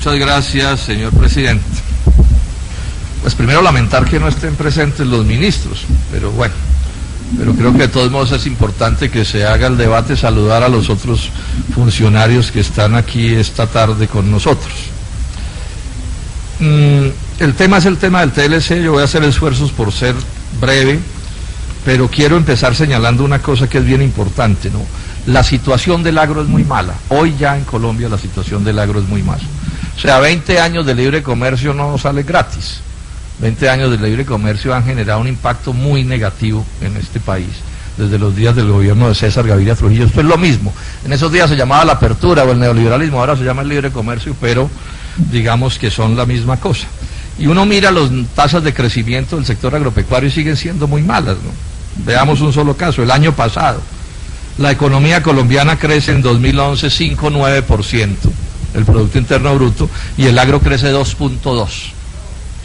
Muchas gracias, señor presidente. Pues primero lamentar que no estén presentes los ministros, pero bueno, creo que de todos modos es importante que se haga el debate, saludar a los otros funcionarios que están aquí esta tarde con nosotros. El tema es el tema del TLC, yo voy a hacer esfuerzos por ser breve, pero quiero empezar señalando una cosa que es bien importante, ¿no? La situación del agro es muy mala. Hoy ya en Colombia la situación del agro es muy mala. O sea, 20 años de libre comercio no sale gratis. 20 años de libre comercio han generado un impacto muy negativo en este país. Desde los días del gobierno de César Gaviria Trujillo, esto es lo mismo. En esos días se llamaba la apertura o el neoliberalismo, ahora se llama el libre comercio, pero digamos que son la misma cosa. Y uno mira las tasas de crecimiento del sector agropecuario y siguen siendo muy malas, ¿no? Veamos un solo caso, el año pasado. La economía colombiana crece en 2011 5,9%, el Producto Interno Bruto, y el agro crece 2,2%.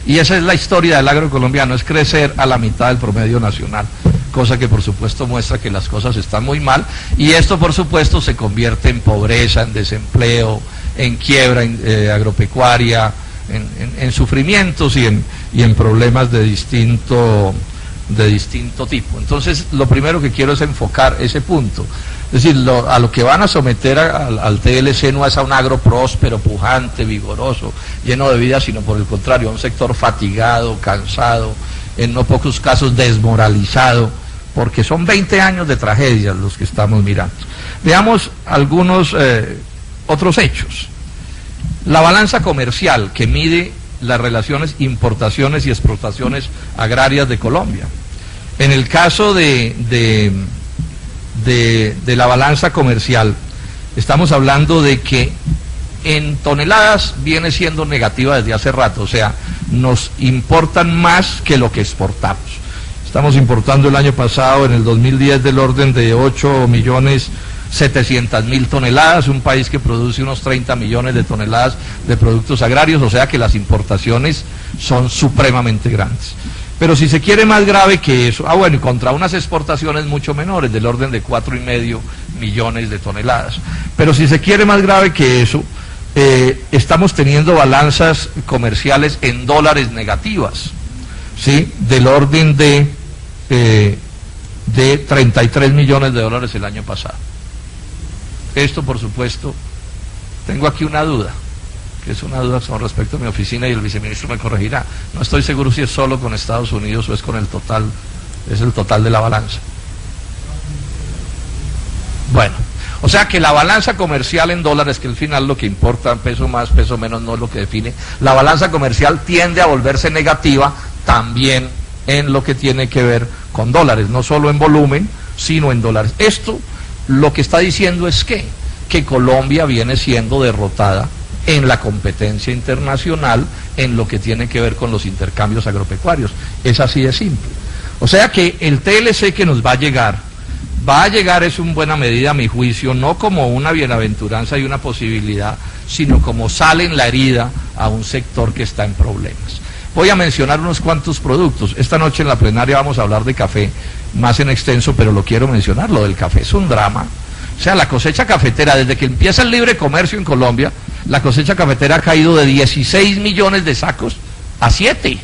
Y esa es la historia del agro colombiano, es crecer a la mitad del promedio nacional, cosa que por supuesto muestra que las cosas están muy mal, y esto por supuesto se convierte en pobreza, en desempleo, en quiebra agropecuaria, en sufrimientos y en problemas de distinto tipo. Entonces, lo primero que quiero es enfocar ese punto. Es decir, a lo que van a someter al TLC no es a un agro próspero, pujante, vigoroso, lleno de vida, sino por el contrario, a un sector fatigado, cansado, en no pocos casos desmoralizado, porque son 20 años de tragedias los que estamos mirando. Veamos algunos otros hechos. La balanza comercial que mide las relaciones importaciones y exportaciones agrarias de Colombia. En el caso de la balanza comercial, estamos hablando de que en toneladas viene siendo negativa desde hace rato, o sea, nos importan más que lo que exportamos. Estamos importando el año pasado, en el 2010, del orden de 8.700.000 toneladas, un país que produce unos 30 millones de toneladas de productos agrarios, o sea que las importaciones son supremamente grandes. Pero si se quiere más grave que eso, bueno, y contra unas exportaciones mucho menores, del orden de 4,5 millones de toneladas. Pero si se quiere más grave que eso, estamos teniendo balanzas comerciales en dólares negativas, ¿sí? Del orden de 33 millones de dólares el año pasado. Esto, por supuesto, tengo aquí una duda, que es una duda con respecto a mi oficina y el viceministro me corregirá. No estoy seguro si es solo con Estados Unidos o es con el total, es el total de la balanza. Bueno, o sea que la balanza comercial en dólares, que al final lo que importa, peso más, peso menos, no es lo que define, la balanza comercial tiende a volverse negativa también en lo que tiene que ver con dólares, no solo en volumen, sino en dólares. Esto lo que está diciendo es que Colombia viene siendo derrotada en la competencia internacional en lo que tiene que ver con los intercambios agropecuarios. Es así de simple. O sea que el TLC que nos va a llegar es en buena medida, a mi juicio, no como una bienaventuranza y una posibilidad, sino como sal en la herida a un sector que está en problemas. Voy a mencionar unos cuantos productos. Esta noche en la plenaria vamos a hablar de café más en extenso, pero lo quiero mencionar. Lo del café es un drama. O sea, la cosecha cafetera, desde que empieza el libre comercio en Colombia, la cosecha cafetera ha caído de 16 millones de sacos a 7.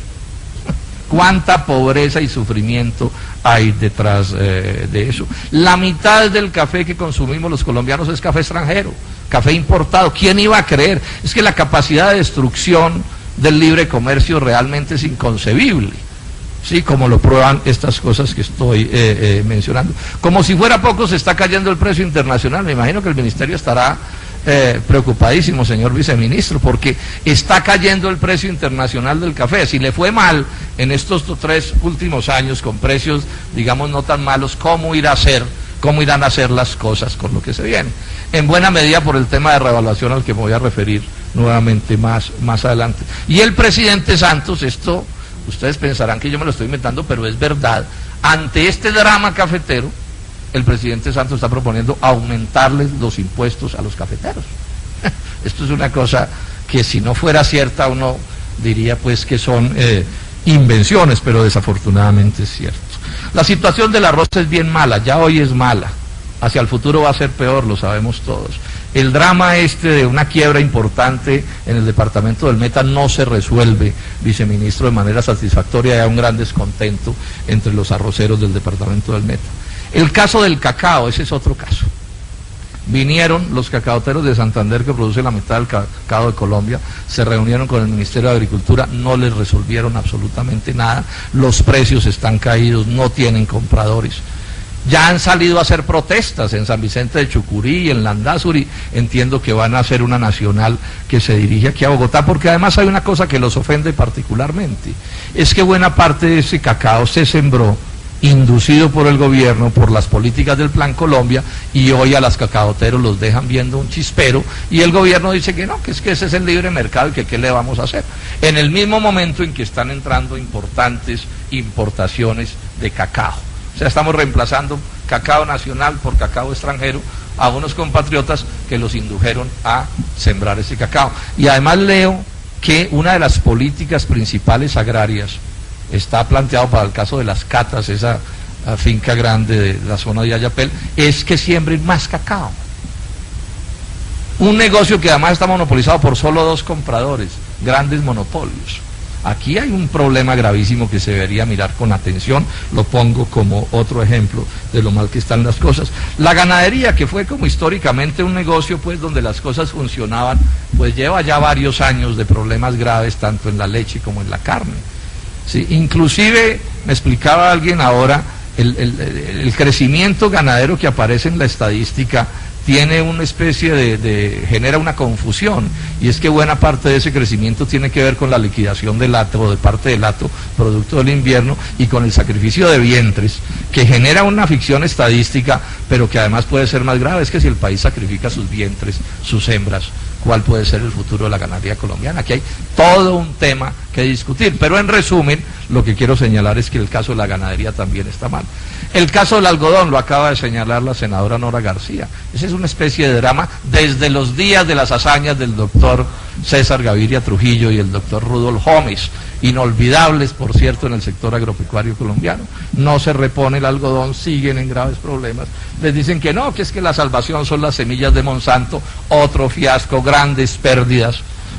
¿Cuánta pobreza y sufrimiento hay detrás de eso? La mitad del café que consumimos los colombianos es café extranjero, café importado. ¿Quién iba a creer? Es que la capacidad de destrucción del libre comercio realmente es inconcebible, ¿sí? Como lo prueban estas cosas que estoy mencionando. Como si fuera poco, se está cayendo el precio internacional. Me imagino que el ministerio estará preocupadísimo, señor viceministro, porque está cayendo el precio internacional del café. Si le fue mal en estos 3 últimos años con precios, digamos, no tan malos, ¿cómo irán a hacer las cosas con lo que se viene? En buena medida por el tema de revaluación al que me voy a referir nuevamente más adelante. Y el presidente Santos, esto ustedes pensarán que yo me lo estoy inventando, pero es verdad, ante este drama cafetero, el presidente Santos está proponiendo aumentarles los impuestos a los cafeteros. Esto es una cosa que si no fuera cierta uno diría pues que son invenciones, pero desafortunadamente es cierto. La situación del arroz es bien mala, ya hoy es mala, hacia el futuro va a ser peor, lo sabemos todos. El drama de una quiebra importante en el departamento del Meta no se resuelve, viceministro, de manera satisfactoria. Hay un gran descontento entre los arroceros del departamento del Meta. El caso del cacao, ese es otro caso. Vinieron los cacaoteros de Santander, que produce la mitad del cacao de Colombia, se reunieron con el Ministerio de Agricultura, no les resolvieron absolutamente nada, los precios están caídos, no tienen compradores. Ya han salido a hacer protestas en San Vicente de Chucurí y en Landazuri. Entiendo que van a hacer una nacional que se dirige aquí a Bogotá, porque además hay una cosa que los ofende particularmente, es que buena parte de ese cacao se sembró inducido por el gobierno, por las políticas del Plan Colombia, y hoy a los cacaoteros los dejan viendo un chispero, y el gobierno dice que no, que es que ese es el libre mercado y que qué le vamos a hacer. En el mismo momento en que están entrando importantes importaciones de cacao. O sea, estamos reemplazando cacao nacional por cacao extranjero a unos compatriotas que los indujeron a sembrar ese cacao. Y además leo que una de las políticas principales agrarias está planteado para el caso de las catas, esa finca grande de la zona de Ayapel, es que siembren más cacao. Un negocio que además está monopolizado por solo 2 compradores, grandes monopolios. Aquí hay un problema gravísimo que se debería mirar con atención, lo pongo como otro ejemplo de lo mal que están las cosas. La ganadería, que fue como históricamente un negocio pues donde las cosas funcionaban, pues lleva ya varios años de problemas graves tanto en la leche como en la carne. Sí, inclusive me explicaba alguien ahora, el crecimiento ganadero que aparece en la estadística tiene una especie genera una confusión, y es que buena parte de ese crecimiento tiene que ver con la liquidación del hato, o de parte del hato, producto del invierno, y con el sacrificio de vientres, que genera una ficción estadística, pero que además puede ser más grave. Es que si el país sacrifica sus vientres, sus hembras, ¿cuál puede ser el futuro de la ganadería colombiana? Aquí hay todo un tema que discutir, pero en resumen, lo que quiero señalar es que el caso de la ganadería también está mal. El caso del algodón lo acaba de señalar la senadora Nora García. Esa es una especie de drama desde los días de las hazañas del doctor César Gaviria Trujillo y el doctor Rudolf Gómez, inolvidables, por cierto, en el sector agropecuario colombiano. No se repone el algodón, siguen en graves problemas. Les dicen que no, que es que la salvación son las semillas de Monsanto, otro fiasco, grandes pérdidas,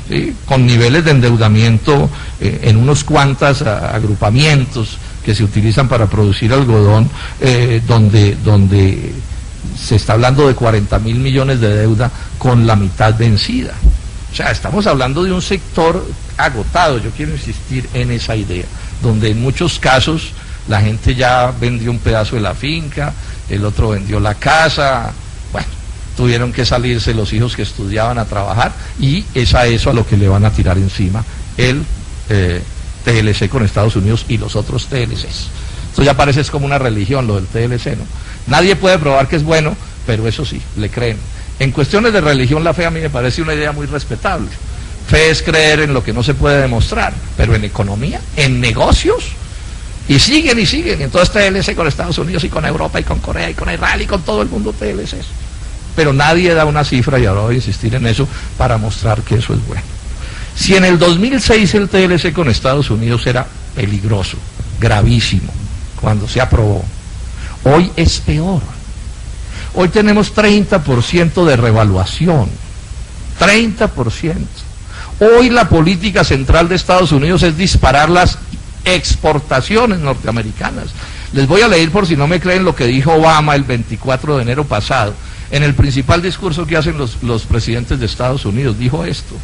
¿sí? Con niveles de endeudamiento en unos cuantos agrupamientos que se utilizan para producir algodón, donde se está hablando de 40.000 millones de deuda con la mitad vencida. O sea, estamos hablando de un sector agotado. Yo quiero insistir en esa idea, donde en muchos casos la gente ya vendió un pedazo de la finca, el otro vendió la casa, bueno, tuvieron que salirse los hijos que estudiaban a trabajar, y es a eso a lo que le van a tirar encima el TLC con Estados Unidos y los otros TLCs. Esto ya parece como una religión, lo del TLC, ¿no? Nadie puede probar que es bueno, pero eso sí, le creen. En cuestiones de religión, la fe a mí me parece una idea muy respetable. Fe es creer en lo que no se puede demostrar, pero en economía, en negocios, y siguen, y entonces TLC con Estados Unidos y con Europa y con Corea y con Israel y con todo el mundo TLCs. Pero nadie da una cifra, y ahora voy a insistir en eso, para mostrar que eso es bueno. Si en el 2006 el TLC con Estados Unidos era peligroso, gravísimo, cuando se aprobó, hoy es peor. Hoy tenemos 30% de revaluación, 30%. Hoy la política central de Estados Unidos es disparar las exportaciones norteamericanas. Les voy a leer, por si no me creen, lo que dijo Obama el 24 de enero pasado. En el principal discurso que hacen los presidentes de Estados Unidos, dijo esto: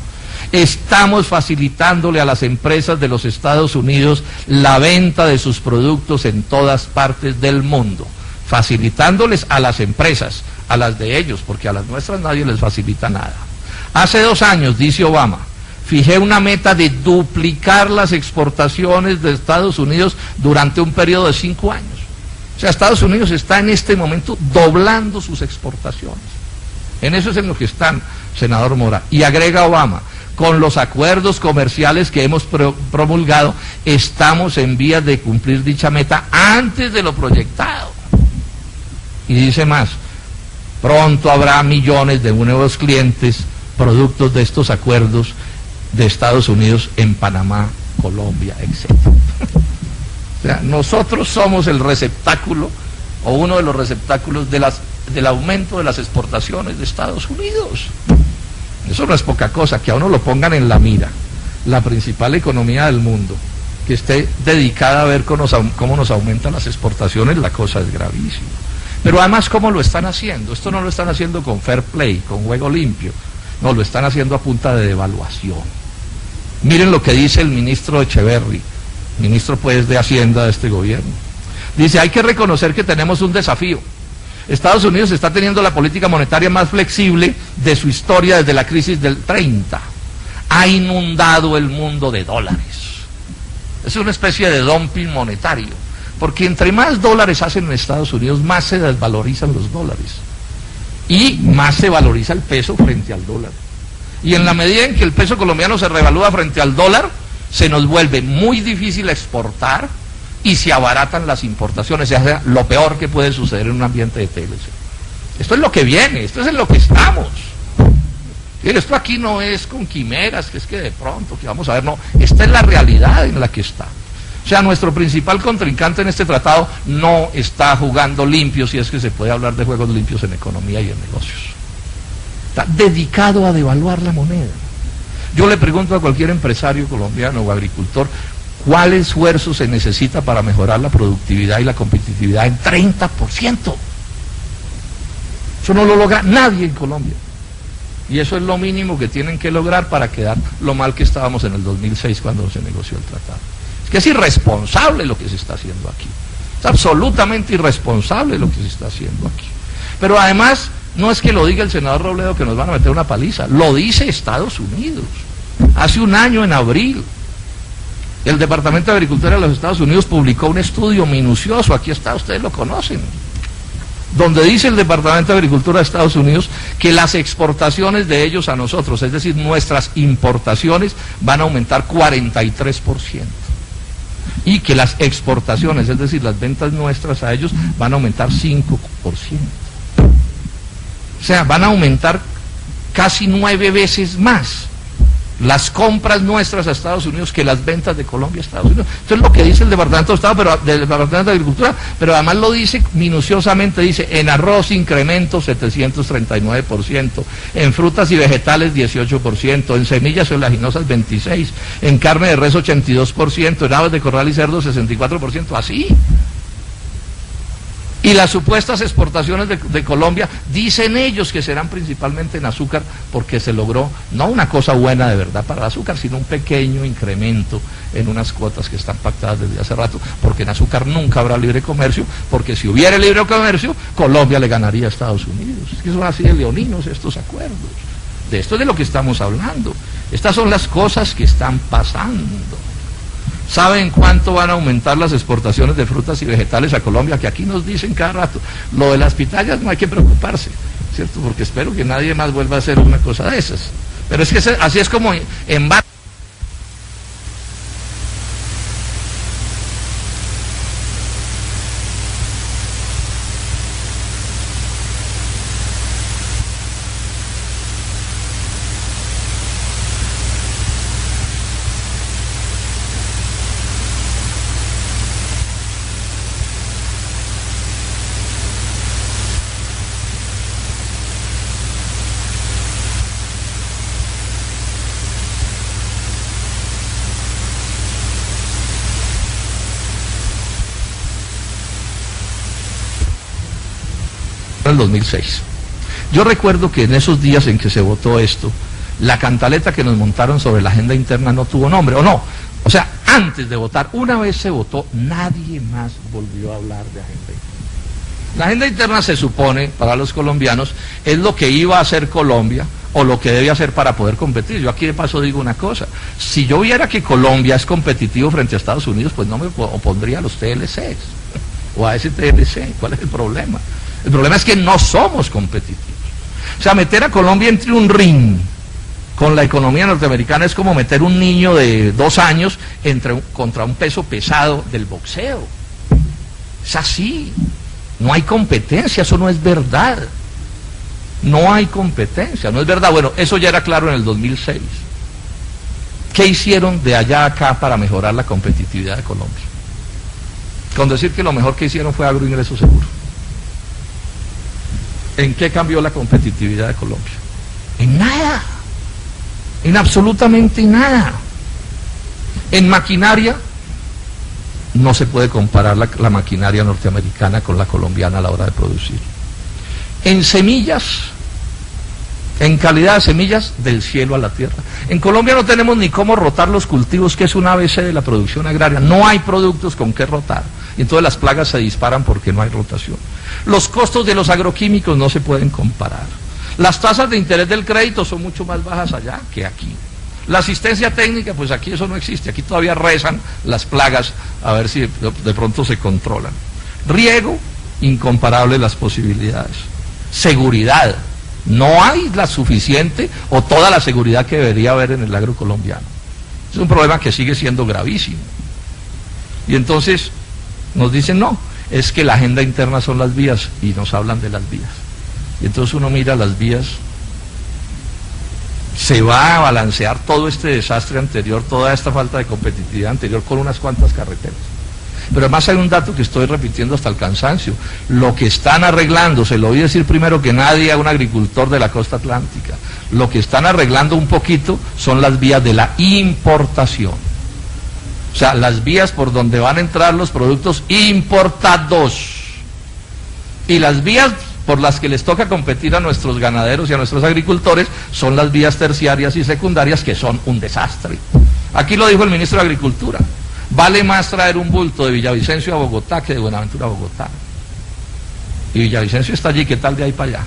estamos facilitándole a las empresas de los Estados Unidos la venta de sus productos en todas partes del mundo. Facilitándoles a las empresas, a las de ellos, porque a las nuestras nadie les facilita nada. Hace 2 años, dice Obama, fijé una meta de duplicar las exportaciones de Estados Unidos durante un periodo de 5 años. O sea, Estados Unidos está en este momento doblando sus exportaciones. En eso es en lo que están, senador Mora. Y agrega Obama: con los acuerdos comerciales que hemos promulgado, estamos en vías de cumplir dicha meta antes de lo proyectado. Y dice más: pronto habrá millones de nuevos clientes productos de estos acuerdos de Estados Unidos en Panamá, Colombia, etc. O sea, nosotros somos el receptáculo o uno de los receptáculos del aumento de las exportaciones de Estados Unidos. Eso no es poca cosa, que a uno lo pongan en la mira, la principal economía del mundo, que esté dedicada a ver cómo nos aumentan las exportaciones, la cosa es gravísima. Pero además, ¿cómo lo están haciendo? Esto no lo están haciendo con fair play, con juego limpio, no, lo están haciendo a punta de devaluación. Miren lo que dice el ministro Echeverri, ministro pues de Hacienda de este gobierno. Dice, hay que reconocer que tenemos un desafío. Estados Unidos está teniendo la política monetaria más flexible de su historia desde la crisis del 30. Ha inundado el mundo de dólares. Es una especie de dumping monetario, porque entre más dólares hacen en Estados Unidos, más se desvalorizan los dólares y más se valoriza el peso frente al dólar. Y en la medida en que el peso colombiano se revalúa frente al dólar, se nos vuelve muy difícil exportar y se abaratan las importaciones, o sea, lo peor que puede suceder en un ambiente de TLC. Esto es lo que viene, esto es en lo que estamos. Esto aquí no es con quimeras, que es que de pronto, que vamos a ver, no, esta es la realidad en la que está. O sea, nuestro principal contrincante en este tratado no está jugando limpio, si es que se puede hablar de juegos limpios en economía y en negocios. Está dedicado a devaluar la moneda. Yo le pregunto a cualquier empresario colombiano o agricultor, ¿cuál esfuerzo se necesita para mejorar la productividad y la competitividad en 30%? Eso no lo logra nadie en Colombia. Y eso es lo mínimo que tienen que lograr para quedar lo mal que estábamos en el 2006 cuando se negoció el tratado. Es que es irresponsable lo que se está haciendo aquí. Es absolutamente irresponsable lo que se está haciendo aquí. Pero además, no es que lo diga el senador Robledo que nos van a meter una paliza, lo dice Estados Unidos. Hace un año, en abril, el Departamento de Agricultura de los Estados Unidos publicó un estudio minucioso, aquí está, ustedes lo conocen, donde dice el Departamento de Agricultura de Estados Unidos que las exportaciones de ellos a nosotros, es decir, nuestras importaciones, van a aumentar 43%. Y que las exportaciones, es decir, las ventas nuestras a ellos, van a aumentar 5%. O sea, van a aumentar casi 9 veces más las compras nuestras a Estados Unidos que las ventas de Colombia a Estados Unidos. Esto es lo que dice el Departamento de Estado, del Departamento de Agricultura, pero además lo dice minuciosamente, dice, en arroz incremento 739%, en frutas y vegetales 18%, en semillas oleaginosas 26%, en carne de res 82%, en aves de corral y cerdo 64%, así. Y las supuestas exportaciones de Colombia, dicen ellos que serán principalmente en azúcar, porque se logró, no una cosa buena de verdad para el azúcar, sino un pequeño incremento en unas cuotas que están pactadas desde hace rato, porque en azúcar nunca habrá libre comercio, porque si hubiera libre comercio, Colombia le ganaría a Estados Unidos. Es que son así de leoninos estos acuerdos. De esto es de lo que estamos hablando. Estas son las cosas que están pasando. ¿Saben cuánto van a aumentar las exportaciones de frutas y vegetales a Colombia? Que aquí nos dicen cada rato. Lo de las pitayas no hay que preocuparse, ¿cierto? Porque espero que nadie más vuelva a hacer una cosa de esas. Pero es que así es como en el 2006. Yo recuerdo que en esos días en que se votó esto, la cantaleta que nos montaron sobre la agenda interna no tuvo nombre, o no. O sea, antes de votar, una vez se votó, nadie más volvió a hablar de agenda interna. La agenda interna se supone, para los colombianos, es lo que iba a hacer Colombia o lo que debe hacer para poder competir. Yo aquí de paso digo una cosa, si yo viera que Colombia es competitivo frente a Estados Unidos, pues no me opondría a los TLCs o a ese TLC. ¿Cuál es el problema? El problema es que no somos competitivos. O sea, meter a Colombia entre un ring con la economía norteamericana es como meter un niño de 2 años contra un peso pesado del boxeo. Es así. No hay competencia, eso no es verdad. No hay competencia, no es verdad. Bueno, eso ya era claro en el 2006. ¿Qué hicieron de allá a acá para mejorar la competitividad de Colombia? Con decir que lo mejor que hicieron fue agroingreso seguro. ¿En qué cambió la competitividad de Colombia? En nada, en absolutamente nada. En maquinaria, no se puede comparar la maquinaria norteamericana con la colombiana a la hora de producir. En semillas, en calidad de semillas, del cielo a la tierra. En Colombia no tenemos ni cómo rotar los cultivos, que es un ABC de la producción agraria. No hay productos con qué rotar. Y entonces las plagas se disparan porque no hay rotación. Los costos de los agroquímicos no se pueden comparar. Las tasas de interés del crédito son mucho más bajas allá que aquí. La asistencia técnica, pues aquí eso no existe. Aquí todavía rezan las plagas a ver si de pronto se controlan. Riego, incomparable las posibilidades. Seguridad. No hay la suficiente o toda la seguridad que debería haber en el agro colombiano. Es un problema que sigue siendo gravísimo. Y entonces nos dicen, no, es que la agenda interna son las vías, y nos hablan de las vías. Y entonces uno mira las vías, se va a balancear todo este desastre anterior, toda esta falta de competitividad anterior con unas cuantas carreteras. Pero además hay un dato que estoy repitiendo hasta el cansancio. Lo que están arreglando, se lo oí decir primero que nadie a un agricultor de la costa atlántica, lo que están arreglando un poquito son las vías de la importación. O sea, las vías por donde van a entrar los productos importados. Y las vías por las que les toca competir a nuestros ganaderos y a nuestros agricultores son las vías terciarias y secundarias, que son un desastre. Aquí lo dijo el ministro de Agricultura. Vale más traer un bulto de Villavicencio a Bogotá que de Buenaventura a Bogotá. Y Villavicencio está allí, ¿qué tal de ahí para allá?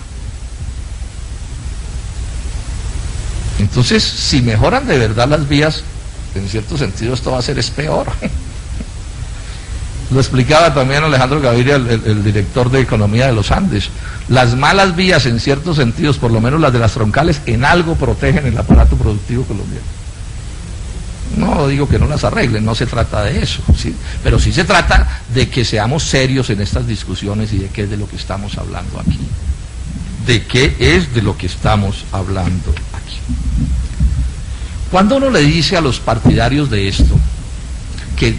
Entonces, si mejoran de verdad las vías, en cierto sentido esto va a ser peor. Lo explicaba también Alejandro Gaviria, el director de Economía de los Andes. Las malas vías, en ciertos sentidos, por lo menos las de las troncales, en algo protegen el aparato productivo colombiano. No digo que no las arreglen, no se trata de eso, ¿sí? Pero sí se trata de que seamos serios en estas discusiones y de qué es de lo que estamos hablando aquí. ¿De qué es de lo que estamos hablando aquí? Cuando uno le dice a los partidarios de esto que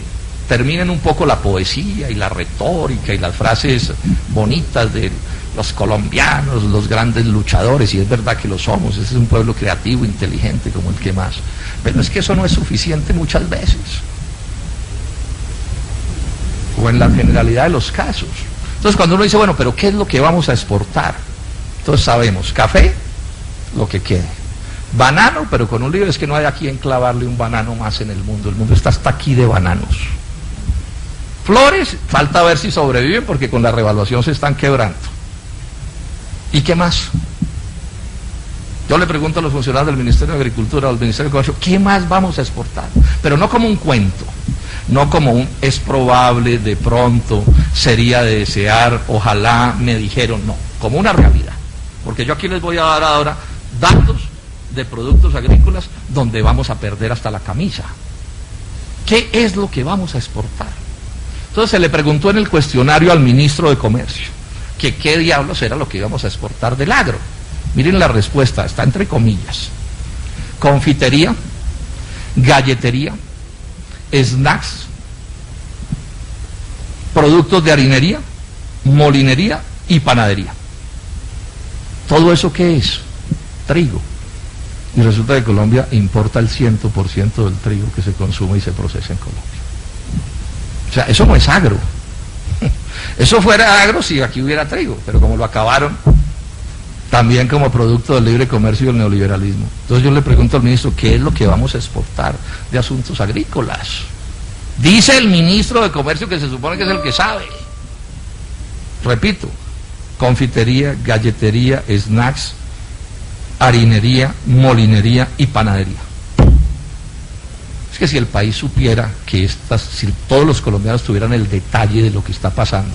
terminen un poco la poesía y la retórica y las frases bonitas de los colombianos, los grandes luchadores, y es verdad que lo somos, ese es un pueblo creativo, inteligente como el que más, pero es que eso no es suficiente muchas veces, o en la generalidad de los casos. Entonces cuando uno dice, bueno, pero ¿qué es lo que vamos a exportar? Entonces sabemos, café, lo que quede, banano, pero con un lío, es que no hay a quien clavarle un banano más en el mundo está hasta aquí de bananos. Flores, falta ver si sobreviven porque con la revaluación se están quebrando. ¿Y qué más? Yo le pregunto a los funcionarios del Ministerio de Agricultura o del Ministerio de Comercio, ¿qué más vamos a exportar? Pero no como un cuento, no como un es probable, de pronto, sería de desear, ojalá, me dijeron, no, como una realidad. Porque yo aquí les voy a dar ahora datos de productos agrícolas donde vamos a perder hasta la camisa. ¿Qué es lo que vamos a exportar? Entonces se le preguntó en el cuestionario al ministro de Comercio que qué diablos era lo que íbamos a exportar del agro. Miren la respuesta, está entre comillas: confitería, galletería, snacks, productos de harinería, molinería y panadería. ¿Todo eso qué es? Trigo. Y resulta que Colombia importa el 100% del trigo que se consume y se procesa en Colombia. O sea, eso no es agro. Eso fuera agro si aquí hubiera trigo, pero como lo acabaron, también como producto del libre comercio y el neoliberalismo. Entonces yo le pregunto al ministro, ¿qué es lo que vamos a exportar de asuntos agrícolas? Dice el ministro de Comercio, que se supone que es el que sabe. Repito, confitería, galletería, snacks, harinería, molinería y panadería. Es que si el país supiera que si todos los colombianos tuvieran el detalle de lo que está pasando,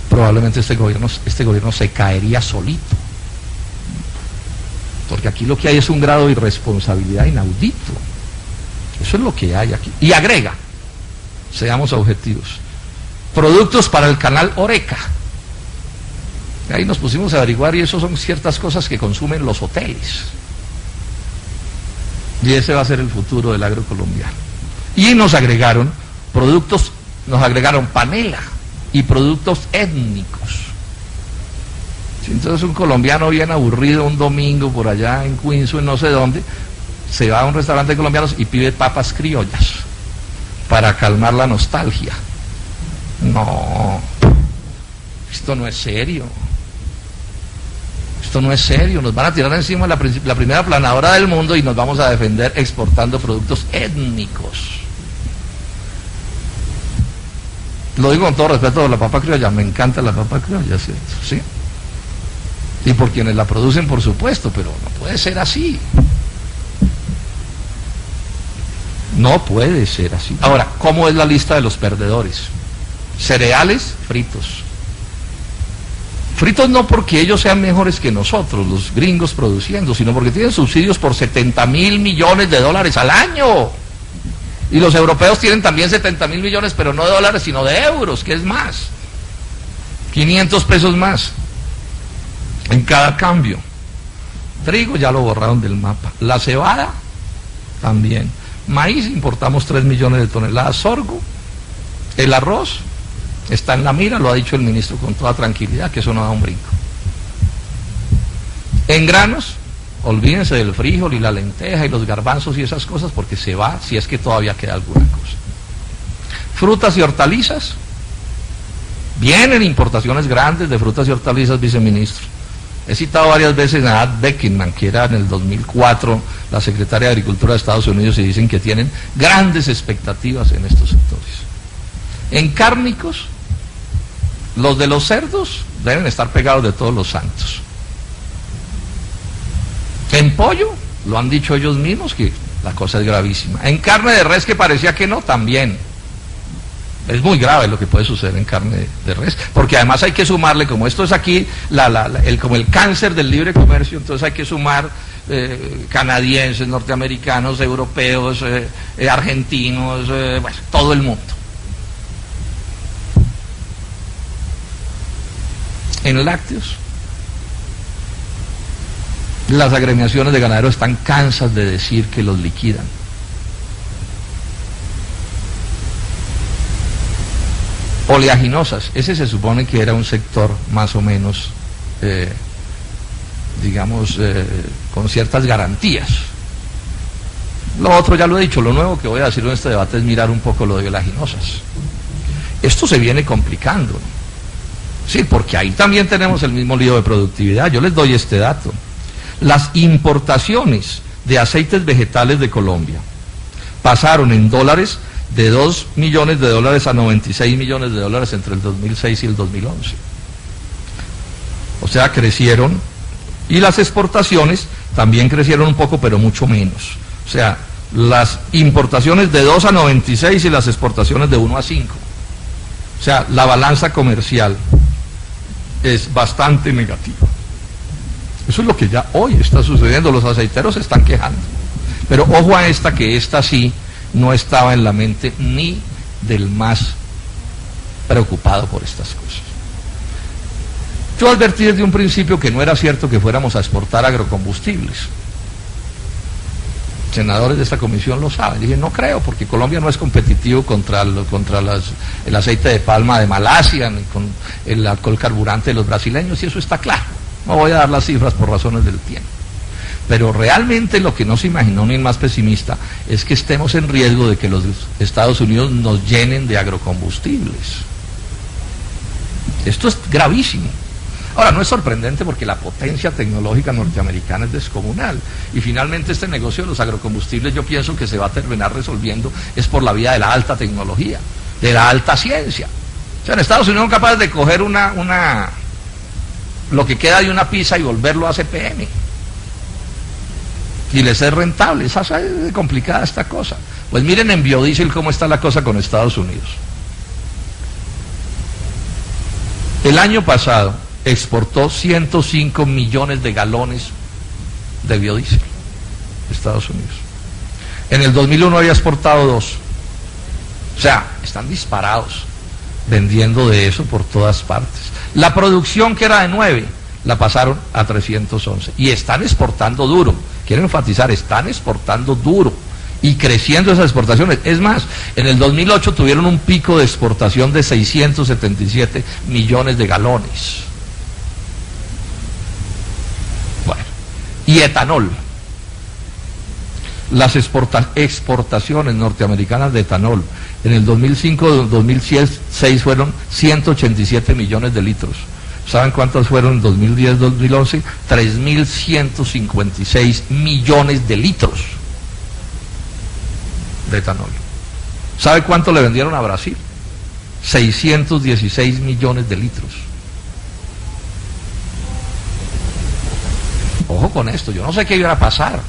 probablemente este gobierno se caería solito. Porque aquí lo que hay es un grado de irresponsabilidad inaudito. Eso es lo que hay aquí. Y agrega, seamos objetivos, productos para el canal Horeca. Ahí nos pusimos a averiguar y eso son ciertas cosas que consumen los hoteles. Y ese va a ser el futuro del agro colombiano. Y nos agregaron panela y productos étnicos. Entonces un colombiano bien aburrido un domingo por allá en Queens o en no sé dónde, se va a un restaurante de colombianos y pide papas criollas para calmar la nostalgia. No, esto no es serio. Esto no es serio, nos van a tirar encima la primera planadora del mundo y nos vamos a defender exportando productos étnicos. Lo digo con todo respeto a la papa criolla, me encanta la papa criolla, ¿cierto? ¿Sí? Y por quienes la producen, por supuesto, pero no puede ser así. No puede ser así. Ahora, ¿cómo es la lista de los perdedores? Cereales fritos. Fritos no porque ellos sean mejores que nosotros, los gringos produciendo, sino porque tienen subsidios por 70.000 millones de dólares al año. Y los europeos tienen también 70.000 millones, pero no de dólares, sino de euros, que es más. 500 pesos más en cada cambio. Trigo ya lo borraron del mapa. La cebada también. Maíz importamos 3 millones de toneladas. Sorgo. El arroz está en la mira, lo ha dicho el ministro con toda tranquilidad, que eso no da un brinco. En granos, olvídense del frijol y la lenteja y los garbanzos y esas cosas, porque se va si es que todavía queda alguna cosa. Frutas y hortalizas. Vienen importaciones grandes de frutas y hortalizas, viceministro. He citado varias veces a Ad Beckinman, que era en el 2004 la secretaria de Agricultura de Estados Unidos, y dicen que tienen grandes expectativas en estos sectores. En cárnicos, los de los cerdos deben estar pegados de todos los santos. En pollo, lo han dicho ellos mismos, que la cosa es gravísima. En carne de res, que parecía que no, también. Es muy grave lo que puede suceder en carne de res, porque además hay que sumarle, como esto es aquí como el cáncer del libre comercio, entonces hay que sumar canadienses, norteamericanos, europeos, argentinos, bueno, todo el mundo. En lácteos, las agremiaciones de ganaderos están cansas de decir que los liquidan. Oleaginosas, ese se supone que era un sector más o menos, con ciertas garantías. Lo otro ya lo he dicho, lo nuevo que voy a decir en este debate es mirar un poco lo de oleaginosas. Esto se viene complicando, sí, porque ahí también tenemos el mismo lío de productividad. Yo les doy este dato. Las importaciones de aceites vegetales de Colombia pasaron en dólares de 2 millones de dólares a 96 millones de dólares entre el 2006 y el 2011. O sea, crecieron, y las exportaciones también crecieron un poco, pero mucho menos. O sea, las importaciones de 2 a 96 y las exportaciones de 1 a 5. O sea, la balanza comercial es bastante negativa. Eso es lo que ya hoy está sucediendo, los aceiteros se están quejando. Pero ojo a esta, que esta sí no estaba en la mente ni del más preocupado por estas cosas. Yo advertí desde un principio que no era cierto que fuéramos a exportar agrocombustibles. Senadores de esta comisión lo saben. Dije, no creo, porque Colombia no es competitivo contra el aceite de palma de Malasia, ni con el alcohol carburante de los brasileños, y eso está claro. No voy a dar las cifras por razones del tiempo. Pero realmente lo que no se imaginó ni el más pesimista es que estemos en riesgo de que los Estados Unidos nos llenen de agrocombustibles. Esto es gravísimo. Ahora, no es sorprendente porque la potencia tecnológica norteamericana es descomunal. Y finalmente este negocio de los agrocombustibles, yo pienso que se va a terminar resolviendo es por la vía de la alta tecnología, de la alta ciencia. O sea, en Estados Unidos son capaces de coger lo que queda de una pizza y volverlo a CPM. Y les es rentable. Es complicada esta cosa. Pues miren en biodiesel cómo está la cosa con Estados Unidos. El año pasado exportó 105 millones de galones de biodiesel Estados Unidos. En el 2001 había exportado 2. O sea, están disparados vendiendo de eso por todas partes. La producción, que era de 9, la pasaron a 311. Y están exportando duro. Quiero enfatizar, están exportando duro y creciendo esas exportaciones. Es más, en el 2008 tuvieron un pico de exportación de 677 millones de galones. y etanol. Las exportaciones norteamericanas de etanol en el 2005-2006 fueron 187 millones de litros. ¿Saben cuántos fueron en 2010-2011? 3.156 millones de litros de etanol. ¿Sabe cuánto le vendieron a Brasil? 616 millones de litros. Ojo con esto, yo no sé qué iba a pasar,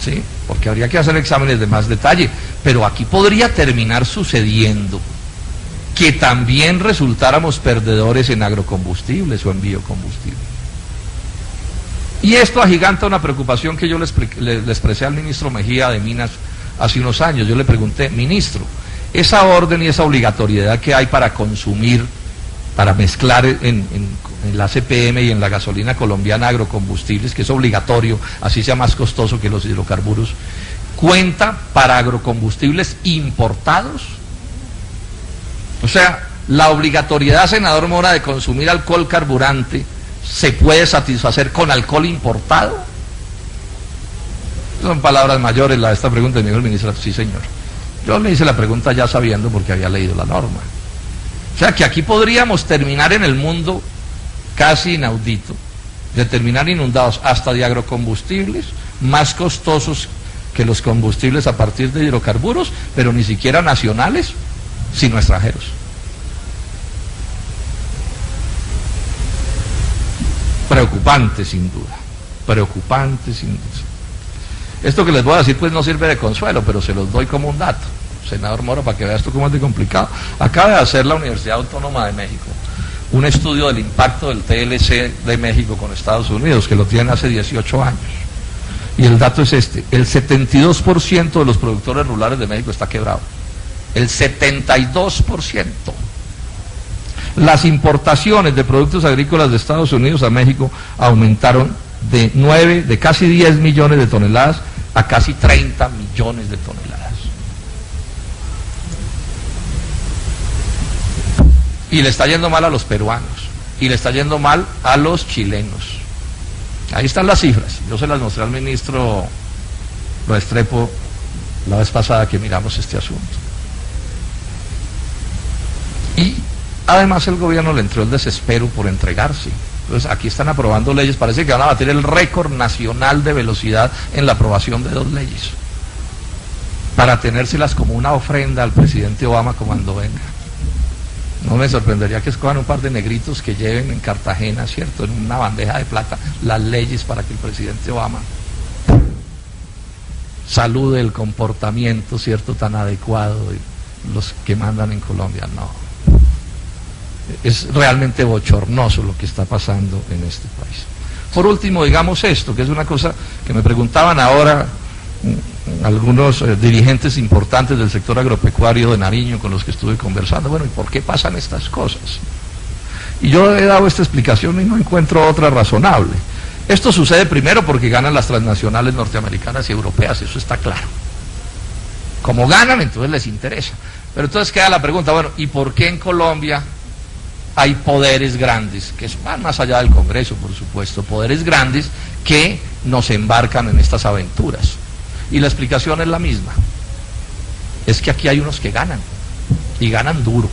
¿sí? Porque habría que hacer exámenes de más detalle, pero aquí podría terminar sucediendo que también resultáramos perdedores en agrocombustibles o en biocombustibles. Y esto agiganta una preocupación que yo le expresé al ministro Mejía de Minas hace unos años. Yo le pregunté, ministro, esa orden y esa obligatoriedad que hay para consumir, para mezclar en la CPM y en la gasolina colombiana agrocombustibles, que es obligatorio, así sea más costoso que los hidrocarburos, ¿cuenta para agrocombustibles importados? O sea, la obligatoriedad, senador Mora, de consumir alcohol carburante, ¿se puede satisfacer con alcohol importado? Son palabras mayores esta pregunta, me dijo el ministro. Sí, señor. Yo le hice la pregunta ya sabiendo porque había leído la norma. O sea, que aquí podríamos terminar en el mundo casi inaudito, de terminar inundados hasta de agrocombustibles, más costosos que los combustibles a partir de hidrocarburos, pero ni siquiera nacionales, sino extranjeros. Preocupante sin duda, preocupante sin duda. Esto que les voy a decir pues no sirve de consuelo, pero se los doy como un dato, senador Moro, para que vea esto cómo es de complicado. Acaba de hacer la Universidad Autónoma de México un estudio del impacto del TLC de México con Estados Unidos, que lo tienen hace 18 años. Y el dato es este: el 72% de los productores rurales de México está quebrado. El 72%. Las importaciones de productos agrícolas de Estados Unidos a México aumentaron de casi 10 millones de toneladas a casi 30 millones de toneladas. Y le está yendo mal a los peruanos, y le está yendo mal a los chilenos. Ahí están las cifras, yo se las mostré al ministro Restrepo la vez pasada que miramos este asunto. Y además el gobierno le entró el desespero por entregarse. Entonces aquí están aprobando leyes, parece que van a batir el récord nacional de velocidad en la aprobación de 2 leyes, para tenérselas como una ofrenda al presidente Obama cuando venga. No me sorprendería que escojan un par de negritos que lleven en Cartagena, ¿cierto?, en una bandeja de plata, las leyes para que el presidente Obama salude el comportamiento, ¿cierto?, tan adecuado de los que mandan en Colombia. No. Es realmente bochornoso lo que está pasando en este país. Por último, digamos esto, que es una cosa que me preguntaban ahora algunos dirigentes importantes del sector agropecuario de Nariño con los que estuve conversando. Bueno, ¿y por qué pasan estas cosas? Y yo he dado esta explicación y no encuentro otra razonable. Esto sucede primero porque ganan las transnacionales norteamericanas y europeas, eso está claro. Como ganan, entonces les interesa. Pero entonces queda la pregunta, bueno, ¿y por qué en Colombia hay poderes grandes, que van más allá del Congreso, por supuesto, poderes grandes que nos embarcan en estas aventuras? Y la explicación es la misma. Es que aquí hay unos que ganan, y ganan duro,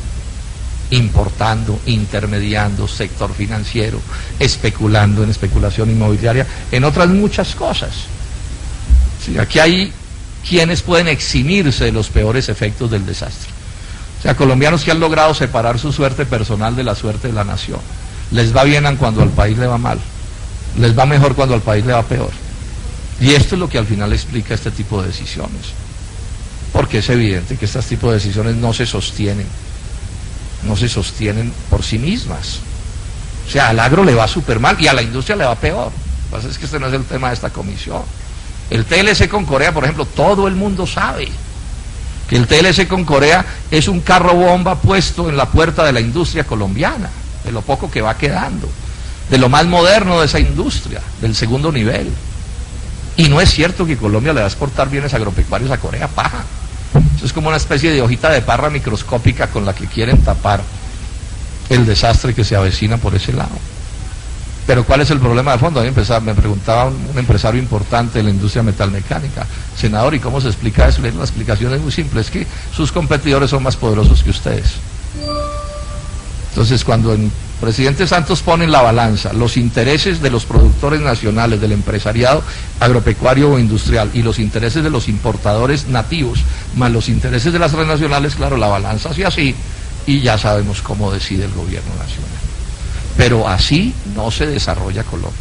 importando, intermediando, sector financiero, especulando en especulación inmobiliaria, en otras muchas cosas. Sí, aquí hay quienes pueden eximirse de los peores efectos del desastre. O sea, colombianos que han logrado separar su suerte personal de la suerte de la nación. Les va bien cuando al país le va mal, les va mejor cuando al país le va peor. Y esto es lo que al final explica este tipo de decisiones. Porque es evidente que este tipo de decisiones no se sostienen por sí mismas. O sea, al agro le va súper mal y a la industria le va peor. Lo que pasa es que este no es el tema de esta comisión. El TLC con Corea, por ejemplo, todo el mundo sabe que el TLC con Corea es un carro bomba puesto en la puerta de la industria colombiana, de lo poco que va quedando, de lo más moderno de esa industria, del segundo nivel. Y no es cierto que Colombia le va a exportar bienes agropecuarios a Corea, paja. Eso es como una especie de hojita de parra microscópica con la que quieren tapar el desastre que se avecina por ese lado. Pero ¿cuál es el problema de fondo? A mí me preguntaba un empresario importante de la industria metalmecánica, senador, ¿y cómo se explica eso? La explicación es muy simple, es que sus competidores son más poderosos que ustedes. Entonces, cuando el presidente Santos pone en la balanza los intereses de los productores nacionales, del empresariado agropecuario o industrial, y los intereses de los importadores nativos, más los intereses de las transnacionales, claro, la balanza hace así, y ya sabemos cómo decide el gobierno nacional. Pero así no se desarrolla Colombia,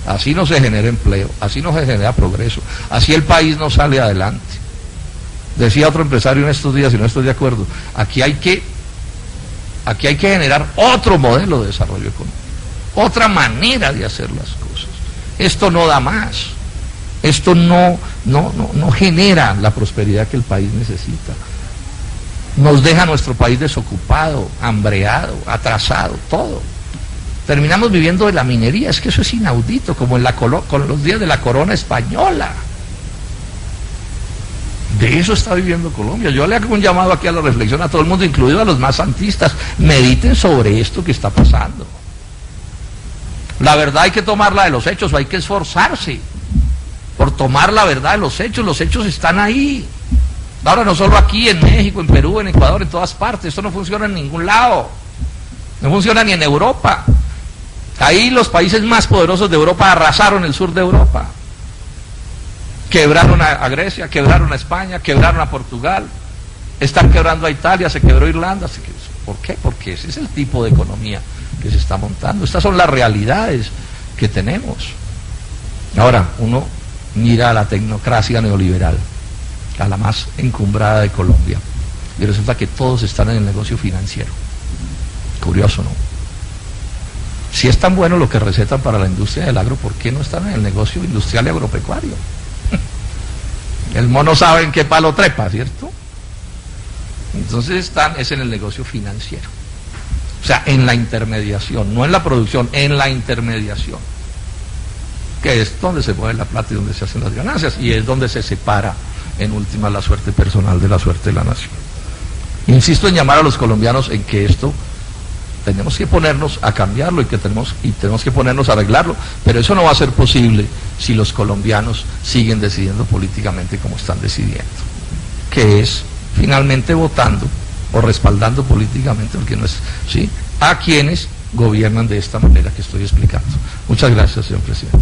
así no se genera empleo, así no se genera progreso, así el país no sale adelante. Decía otro empresario en estos días, y no estoy de acuerdo, aquí hay que generar otro modelo de desarrollo económico, otra manera de hacer las cosas. Esto no da más, esto no genera la prosperidad que el país necesita. Nos deja nuestro país desocupado, hambreado, atrasado, todo. Terminamos viviendo de la minería, es que eso es inaudito, como con los días de la corona española. De eso está viviendo Colombia. Yo le hago un llamado aquí a la reflexión a todo el mundo, incluido a los más santistas. Mediten sobre esto que está pasando. La verdad hay que tomarla de los hechos, hay que esforzarse por tomar la verdad de los hechos están ahí. Ahora no solo aquí, en México, en Perú, en Ecuador, en todas partes. Esto no funciona en ningún lado. No funciona ni en Europa. Ahí los países más poderosos de Europa arrasaron el sur de Europa. Quebraron a Grecia, quebraron a España, quebraron a Portugal, están quebrando a Italia, se quebró Irlanda. ¿Por qué? Porque ese es el tipo de economía que se está montando. Estas son las realidades que tenemos. Ahora, uno mira a la tecnocracia neoliberal, a la más encumbrada de Colombia, y resulta que todos están en el negocio financiero. Curioso, ¿no? Si es tan bueno lo que recetan para la industria del agro, ¿por qué no están en el negocio industrial y agropecuario? El mono sabe en qué palo trepa, ¿cierto? Entonces es en el negocio financiero. O sea, en la intermediación, no en la producción, en la intermediación. Que es donde se mueve la plata y donde se hacen las ganancias, y es donde se separa, en última, la suerte personal de la suerte de la nación. Insisto en llamar a los colombianos en que esto tenemos que ponernos a cambiarlo y tenemos que ponernos a arreglarlo, pero eso no va a ser posible si los colombianos siguen decidiendo políticamente como están decidiendo, que es finalmente votando o respaldando políticamente, porque no es, ¿sí?, a quienes gobiernan de esta manera que estoy explicando. Muchas gracias, señor presidente.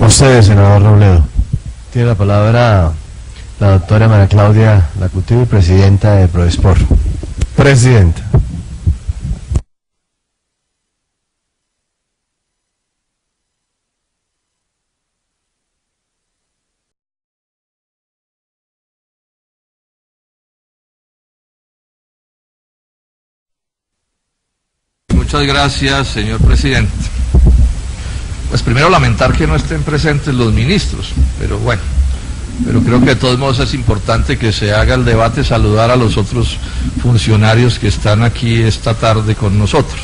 A usted, senador Robledo. Tiene la palabra la doctora María Claudia Lacutivi, presidenta de Prodespor. Presidenta. Muchas gracias, señor presidente. Pues primero lamentar que no estén presentes los ministros, pero bueno, creo que de todos modos es importante que se haga el debate, saludar a los otros funcionarios que están aquí esta tarde con nosotros.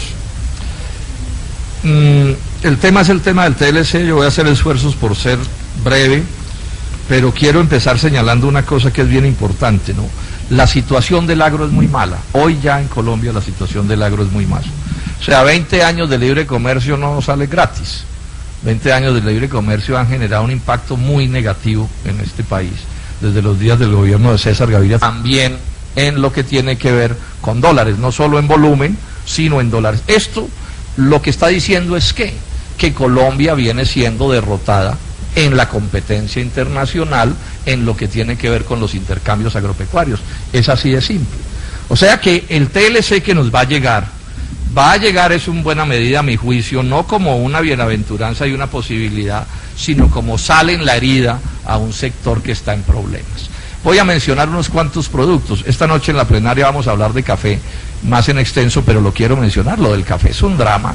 El tema es el tema del TLC, yo voy a hacer esfuerzos por ser breve, pero quiero empezar señalando una cosa que es bien importante, ¿no? La situación del agro es muy mala. Hoy ya en Colombia la situación del agro es muy mala. O sea, 20 años de libre comercio no sale gratis. 20 años de libre comercio han generado un impacto muy negativo en este país, desde los días del gobierno de César Gaviria, también en lo que tiene que ver con dólares, no solo en volumen, sino en dólares. Esto lo que está diciendo es que Colombia viene siendo derrotada en la competencia internacional en lo que tiene que ver con los intercambios agropecuarios. Es así de simple. O sea que el TLC que nos va a llegar es en buena medida, a mi juicio, no como una bienaventuranza y una posibilidad, sino como sal en la herida a un sector que está en problemas. Voy a mencionar unos cuantos productos. Esta noche en la plenaria vamos a hablar de café más en extenso, pero lo quiero mencionar. Lo del café es un drama.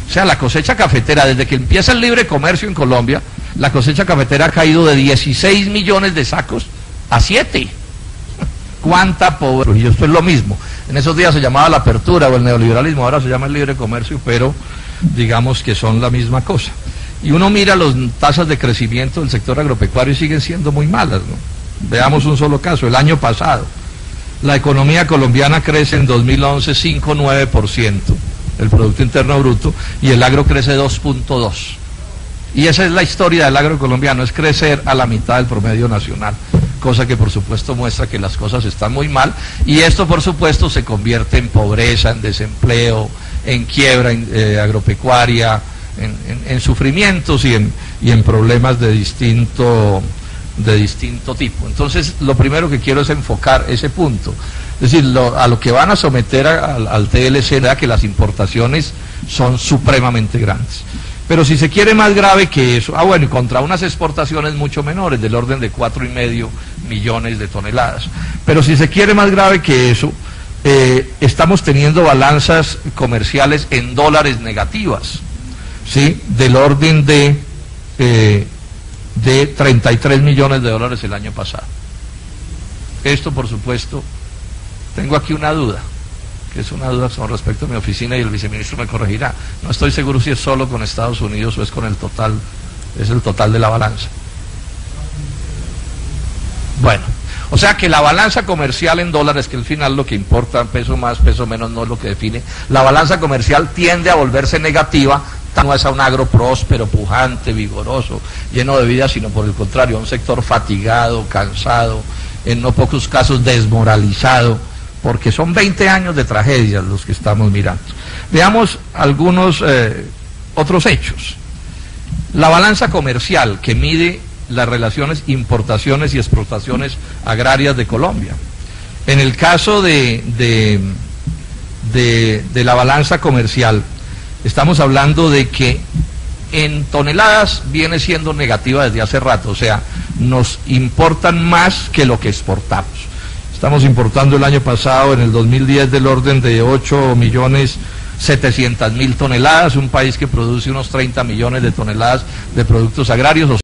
O sea, la cosecha cafetera, desde que empieza el libre comercio en Colombia, la cosecha cafetera ha caído de 16 millones de sacos a 7. ¿Cuánta pobreza? Y esto es lo mismo. En esos días se llamaba la apertura o el neoliberalismo, ahora se llama el libre comercio, pero digamos que son la misma cosa. Y uno mira las tasas de crecimiento del sector agropecuario y siguen siendo muy malas, ¿no? Veamos un solo caso. El año pasado, la economía colombiana crece en 2011 5,9%. el Producto Interno Bruto, y el agro crece 2.2. Y esa es la historia del agro colombiano, es crecer a la mitad del promedio nacional, cosa que por supuesto muestra que las cosas están muy mal, y esto por supuesto se convierte en pobreza, en desempleo, en quiebra agropecuaria, en sufrimientos y en problemas de distinto tipo. Entonces, lo primero que quiero es enfocar ese punto. Es decir, a lo que van a someter al TLC era que las importaciones son supremamente grandes. Pero si se quiere más grave que eso, bueno, y contra unas exportaciones mucho menores, del orden de 4,5 millones de toneladas. Pero si se quiere más grave que eso, estamos teniendo balanzas comerciales en dólares negativas, ¿sí? Del orden de 33 millones de dólares el año pasado. Esto, por supuesto, tengo aquí una duda, que es una duda con respecto a mi oficina y el viceministro me corregirá. No estoy seguro si es solo con Estados Unidos o es con el total, es el total de la balanza. Bueno, o sea que la balanza comercial en dólares, que al final lo que importa, peso más, peso menos, no es lo que define, la balanza comercial tiende a volverse negativa. No es a un agro próspero, pujante, vigoroso, lleno de vida, sino por el contrario, a un sector fatigado, cansado, en no pocos casos desmoralizado, porque son 20 años de tragedias los que estamos mirando. Veamos algunos otros hechos. La balanza comercial, que mide las relaciones importaciones y exportaciones agrarias de Colombia. En el caso de la balanza comercial, estamos hablando de que en toneladas viene siendo negativa desde hace rato, o sea, nos importan más que lo que exportamos. Estamos importando el año pasado, en el 2010, del orden de 8.700.000 toneladas, un país que produce unos 30 millones de toneladas de productos agrarios.